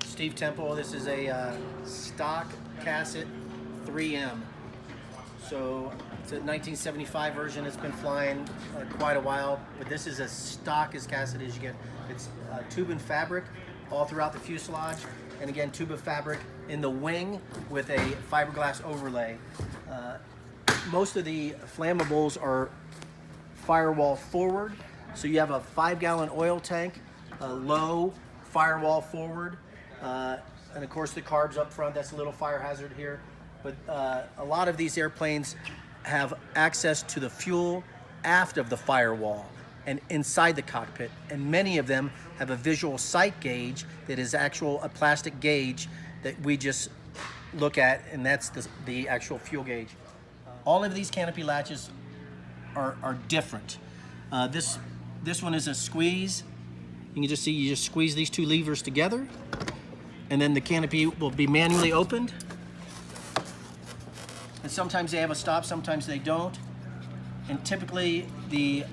Steve Temple. This is a stock Casset 3M. So it's a 1975 version. It's been flying quite a while, but this is as stock as Casset as you get. It's tube and fabric all throughout the fuselage, and again tube of fabric in the wing with a fiberglass overlay. Most of the flammables are firewall forward, so you have a 5-gallon oil tank, a low firewall forward, and of course the carbs up front. That's a little fire hazard here, but a lot of these airplanes have access to the fuel aft of the firewall and inside the cockpit, and many of them have a visual sight gauge that is a plastic gauge that we just look at, and that's the actual fuel gauge. All of these canopy latches are different. This one is a squeeze. You can just see, you just squeeze these two levers together, and then the canopy will be manually opened. And sometimes they have a stop, sometimes they don't. And typically the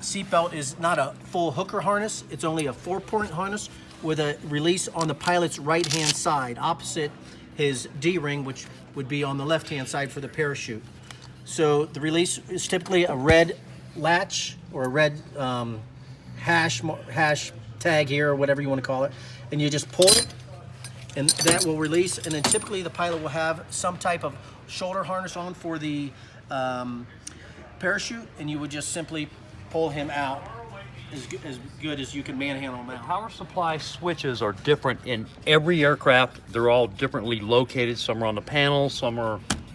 seatbelt is not a full hooker harness, it's only a 4-point harness with a release on the pilot's right-hand side, opposite his D-ring, which would be on the left-hand side for the parachute. So the release is typically a red latch or a red hash tag here, or whatever you want to call it, and you just pull it, and that will release. And then typically the pilot will have some type of shoulder harness on for the parachute, and you would just simply pull him out as good as you can manhandle him out. Power supply switches are different in every aircraft. They're all differently located. Some are on the panel,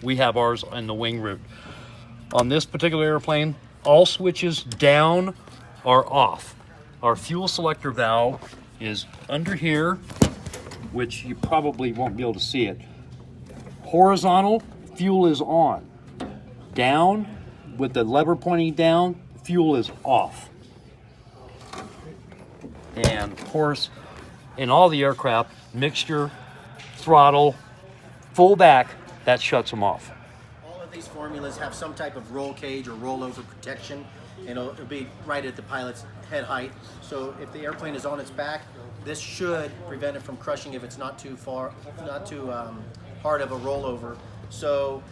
we have ours in the wing root. On this particular airplane, all switches down are off. Our fuel selector valve is under here, which you probably won't be able to see it. Horizontal, fuel is on. Down, with the lever pointing down, fuel is off. And of course, in all the aircraft, mixture, throttle, full back, that shuts them off. All of these formulas have some type of roll cage or rollover protection, and it'll be right at the pilot's head height. So if the airplane is on its back, this should prevent it from crushing if it's not too hard of a rollover. So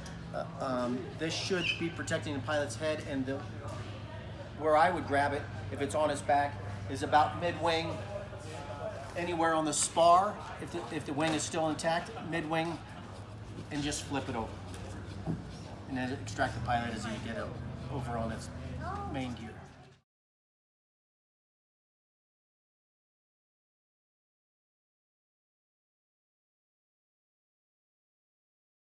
this should be protecting the pilot's head, and where I would grab it if it's on its back is about mid-wing, anywhere on the spar, if the wing is still intact, mid-wing, and just flip it over. And then extract the pilot as you get it over on its main gear.